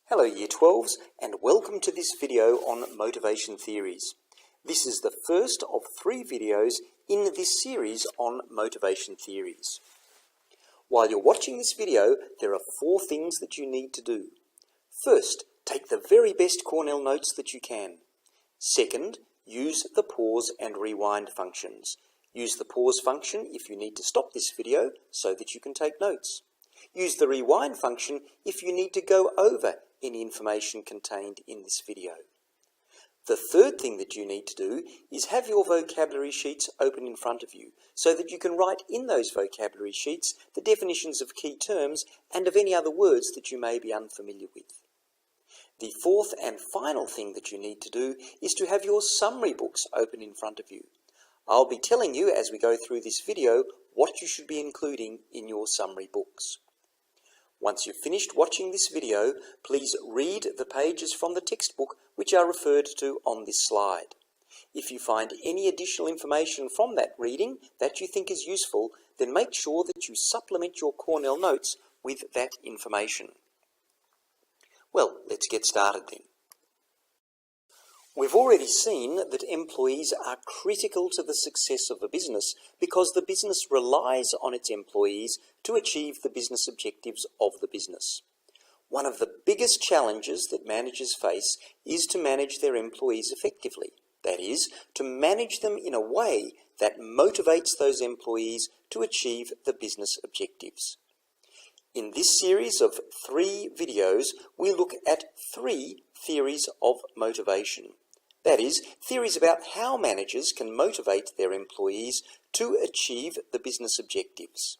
Hello Year 12s and welcome to this video on motivation theories. This is the first of 3 videos in this series on motivation theories. While you're watching this video, there are 4 things that you need to do. First, take the very best Cornell notes that you can. Second, use the pause and rewind functions. Use the pause function if you need to stop this video so that you can take notes. Use the rewind function if you need to go over any information contained in this video. The third thing that you need to do is have your vocabulary sheets open in front of you so that you can write in those vocabulary sheets the definitions of key terms and of any other words that you may be unfamiliar with. The fourth and final thing that you need to do is to have your summary books open in front of you. I'll be telling you as we go through this video what you should be including in your summary books. Once you've finished watching this video, please read the pages from the textbook which are referred to on this slide. If you find any additional information from that reading that you think is useful, then make sure that you supplement your Cornell notes with that information. Well, let's get started then. We've already seen that employees are critical to the success of a business because the business relies on its employees to achieve the business objectives of the business. One of the biggest challenges that managers face is to manage their employees effectively. That is, to manage them in a way that motivates those employees to achieve the business objectives. In this series of 3 videos, we look at 3 theories of motivation. That is, theories about how managers can motivate their employees to achieve the business objectives.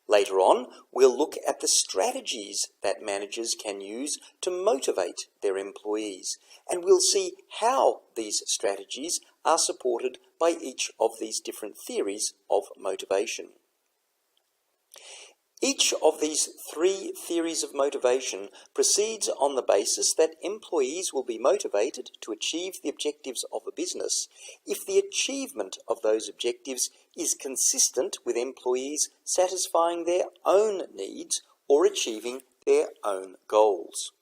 Later on, we'll look at the strategies that managers can use to motivate their employees, and we'll see how these strategies are supported by each of these different theories of motivation. Each of these 3 theories of motivation proceeds on the basis that employees will be motivated to achieve the objectives of a business if the achievement of those objectives is consistent with employees satisfying their own needs or achieving their own goals.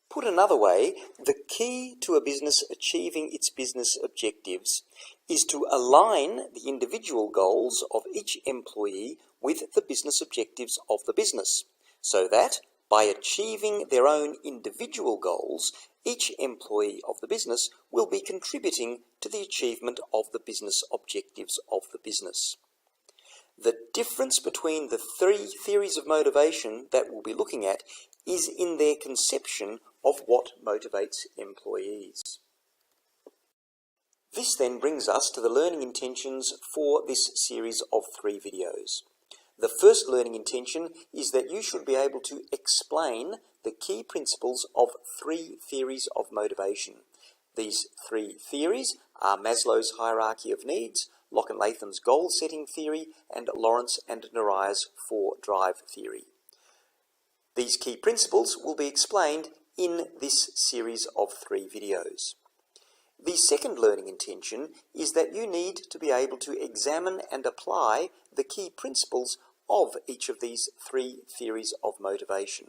Put another way, the key to a business achieving its business objectives is to align the individual goals of each employee with the business objectives of the business, so that by achieving their own individual goals, each employee of the business will be contributing to the achievement of the business objectives of the business. The difference between the 3 theories of motivation that we'll be looking at is in their conception of what motivates employees. This then brings us to the learning intentions for this series of 3 videos. The first learning intention is that you should be able to explain the key principles of 3 theories of motivation. These 3 theories are Maslow's hierarchy of needs, Locke and Latham's goal-setting theory, and Lawrence and Naraya's 4-drive theory. These key principles will be explained in this series of 3 videos. The second learning intention is that you need to be able to examine and apply the key principles of each of these 3 theories of motivation.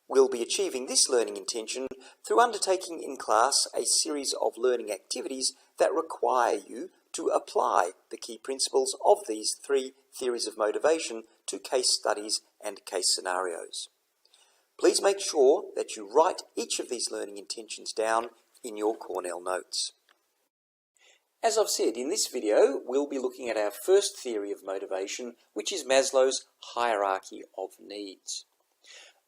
We'll be achieving this learning intention through undertaking in class a series of learning activities that require you to apply the key principles of these 3 theories of motivation to case studies and case scenarios. Please make sure that you write each of these learning intentions down in your Cornell notes. As I've said, in this video, we'll be looking at our first theory of motivation, which is Maslow's hierarchy of needs.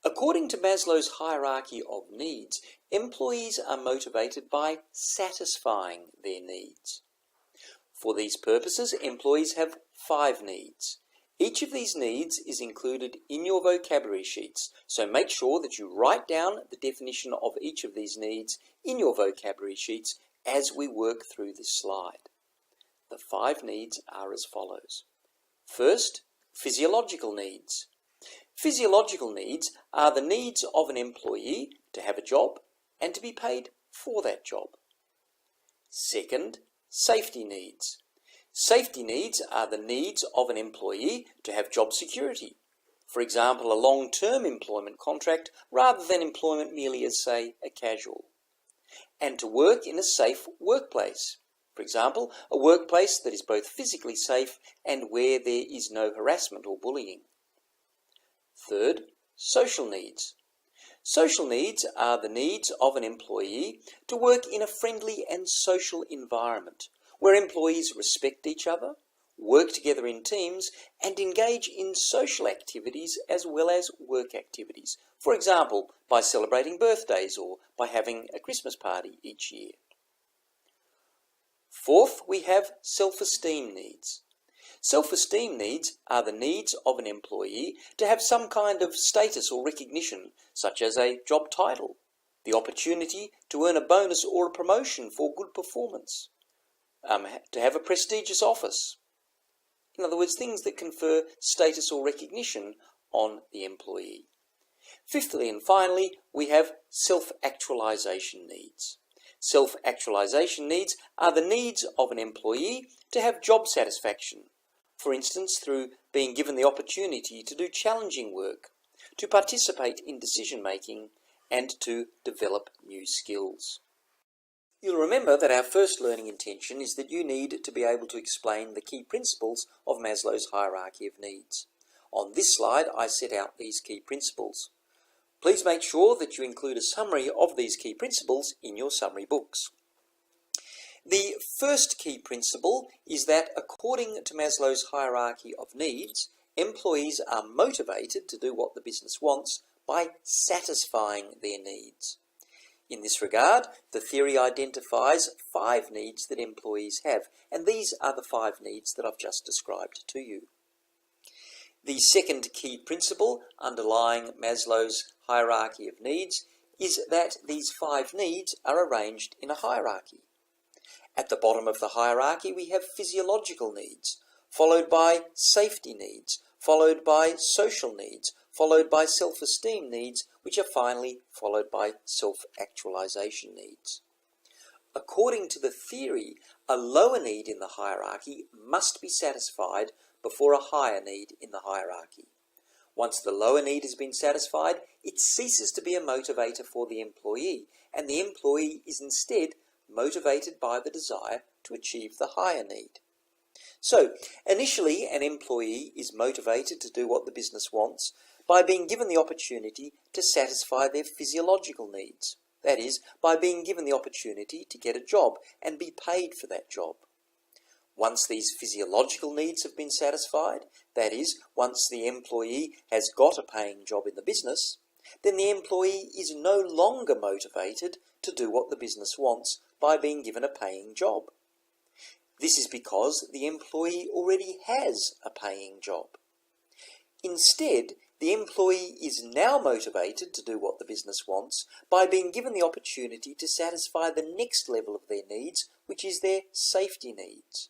According to Maslow's hierarchy of needs, employees are motivated by satisfying their needs. For these purposes, employees have 5 needs. Each of these needs is included in your vocabulary sheets, so make sure that you write down the definition of each of these needs in your vocabulary sheets as we work through this slide. The 5 needs are as follows. First, physiological needs. Physiological needs are the needs of an employee to have a job and to be paid for that job. Second, safety needs. Safety needs are the needs of an employee to have job security. For example, a long-term employment contract rather than employment merely as, say, a casual. And to work in a safe workplace. For example, a workplace that is both physically safe and where there is no harassment or bullying. Third, social needs. Social needs are the needs of an employee to work in a friendly and social environment where employees respect each other, work together in teams, and engage in social activities as well as work activities. For example, by celebrating birthdays or by having a Christmas party each year. Fourth, we have self-esteem needs. Self-esteem needs are the needs of an employee to have some kind of status or recognition, such as a job title, the opportunity to earn a bonus or a promotion for good performance, to have a prestigious office. In other words, things that confer status or recognition on the employee. Fifthly and finally, we have self-actualization needs. Self-actualization needs are the needs of an employee to have job satisfaction, for instance, through being given the opportunity to do challenging work, to participate in decision-making, and to develop new skills. You'll remember that our first learning intention is that you need to be able to explain the key principles of Maslow's hierarchy of needs. On this slide, I set out these key principles. Please make sure that you include a summary of these key principles in your summary books. The first key principle is that according to Maslow's hierarchy of needs, employees are motivated to do what the business wants by satisfying their needs. In this regard, the theory identifies 5 needs that employees have, and these are the 5 needs that I've just described to you. The second key principle underlying Maslow's hierarchy of needs is that these 5 needs are arranged in a hierarchy. At the bottom of the hierarchy we have physiological needs, followed by safety needs, followed by social needs, followed by self-esteem needs, which are finally followed by self-actualization needs. According to the theory, a lower need in the hierarchy must be satisfied before a higher need in the hierarchy. Once the lower need has been satisfied, it ceases to be a motivator for the employee, and the employee is instead motivated by the desire to achieve the higher need. So, initially, an employee is motivated to do what the business wants by being given the opportunity to satisfy their physiological needs. That is, by being given the opportunity to get a job and be paid for that job. Once these physiological needs have been satisfied, that is, once the employee has got a paying job in the business, then the employee is no longer motivated to do what the business wants by being given a paying job. This is because the employee already has a paying job. Instead, the employee is now motivated to do what the business wants by being given the opportunity to satisfy the next level of their needs, which is their safety needs.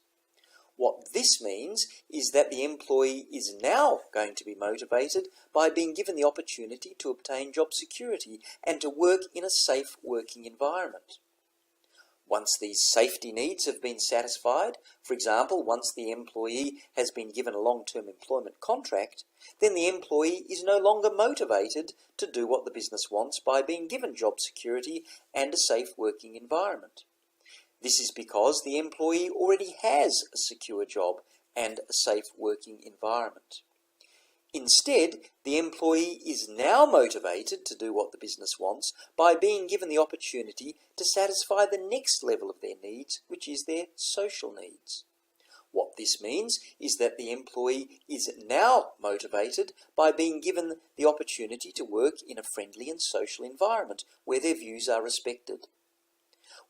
What this means is that the employee is now going to be motivated by being given the opportunity to obtain job security and to work in a safe working environment. Once these safety needs have been satisfied, for example, once the employee has been given a long-term employment contract, then the employee is no longer motivated to do what the business wants by being given job security and a safe working environment. This is because the employee already has a secure job and a safe working environment. Instead, the employee is now motivated to do what the business wants by being given the opportunity to satisfy the next level of their needs, which is their social needs. What this means is that the employee is now motivated by being given the opportunity to work in a friendly and social environment where their views are respected.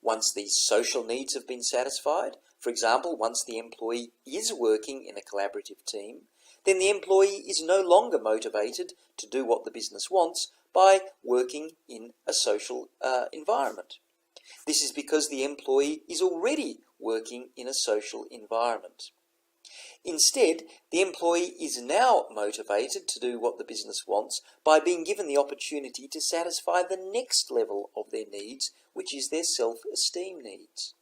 Once these social needs have been satisfied, for example, once the employee is working in a collaborative team, then the employee is no longer motivated to do what the business wants by working in a social environment. This is because the employee is already working in a social environment. Instead, the employee is now motivated to do what the business wants by being given the opportunity to satisfy the next level of their needs, which is their self-esteem needs.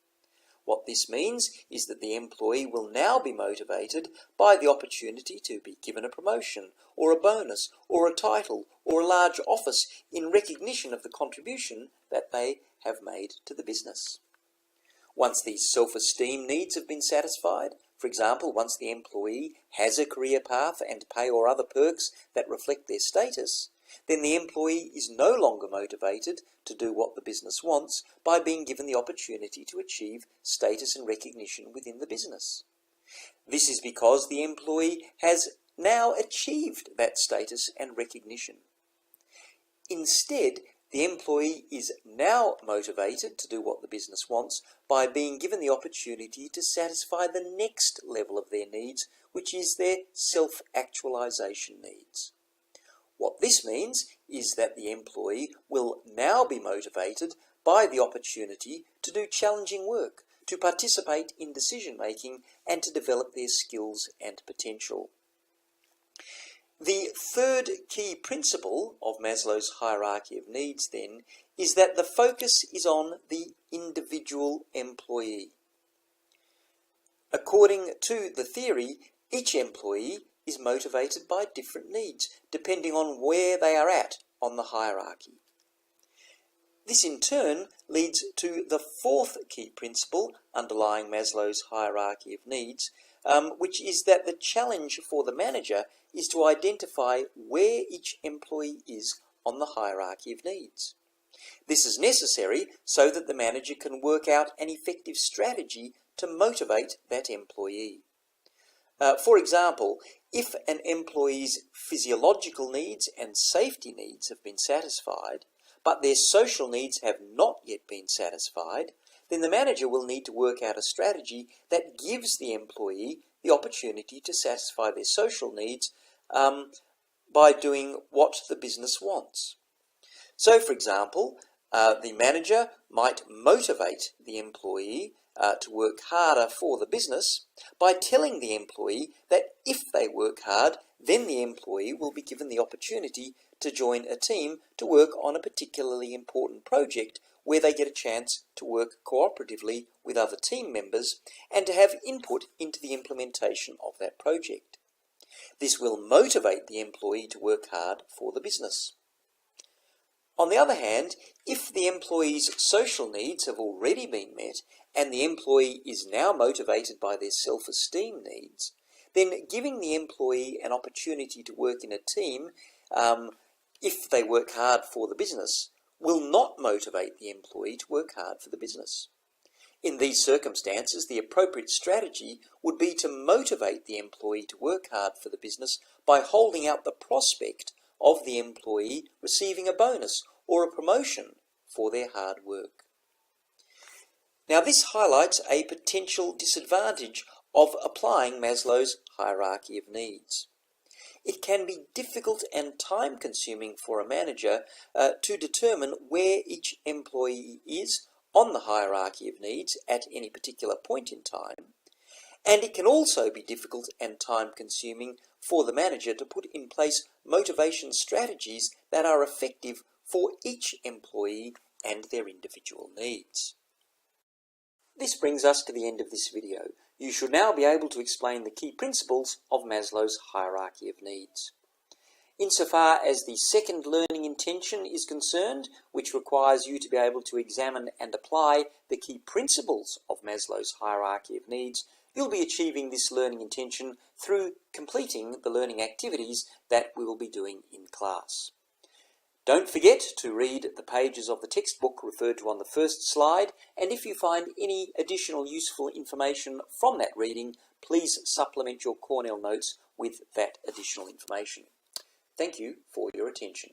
What this means is that the employee will now be motivated by the opportunity to be given a promotion, or a bonus, or a title, or a large office in recognition of the contribution that they have made to the business. Once these self-esteem needs have been satisfied, for example, once the employee has a career path and pay or other perks that reflect their status, then the employee is no longer motivated to do what the business wants by being given the opportunity to achieve status and recognition within the business. This is because the employee has now achieved that status and recognition. Instead, the employee is now motivated to do what the business wants by being given the opportunity to satisfy the next level of their needs, which is their self-actualization needs. What this means is that the employee will now be motivated by the opportunity to do challenging work, to participate in decision-making, and to develop their skills and potential. The third key principle of Maslow's hierarchy of needs, then, is that the focus is on the individual employee. According to the theory, each employee is motivated by different needs, depending on where they are at on the hierarchy. This in turn leads to the fourth key principle underlying Maslow's hierarchy of needs, which is that the challenge for the manager is to identify where each employee is on the hierarchy of needs. This is necessary so that the manager can work out an effective strategy to motivate that employee. For example, if an employee's physiological needs and safety needs have been satisfied, but their social needs have not yet been satisfied, then the manager will need to work out a strategy that gives the employee the opportunity to satisfy their social needs by doing what the business wants. So, for example, the manager might motivate the employee to work harder for the business by telling the employee that if they work hard, then the employee will be given the opportunity to join a team to work on a particularly important project where they get a chance to work cooperatively with other team members and to have input into the implementation of that project. This will motivate the employee to work hard for the business. On the other hand, if the employee's social needs have already been met and the employee is now motivated by their self-esteem needs, then giving the employee an opportunity to work in a team, if they work hard for the business, will not motivate the employee to work hard for the business. In these circumstances, the appropriate strategy would be to motivate the employee to work hard for the business by holding out the prospect of the employee receiving a bonus or a promotion for their hard work. Now, this highlights a potential disadvantage of applying Maslow's hierarchy of needs. It can be difficult and time-consuming for a manager to determine where each employee is on the hierarchy of needs at any particular point in time, and it can also be difficult and time-consuming for the manager to put in place motivation strategies that are effective for each employee and their individual needs. This brings us to the end of this video. You should now be able to explain the key principles of Maslow's hierarchy of needs. Insofar as the second learning intention is concerned, which requires you to be able to examine and apply the key principles of Maslow's hierarchy of needs, you'll be achieving this learning intention through completing the learning activities that we will be doing in class. Don't forget to read the pages of the textbook referred to on the first slide, and if you find any additional useful information from that reading, please supplement your Cornell notes with that additional information. Thank you for your attention.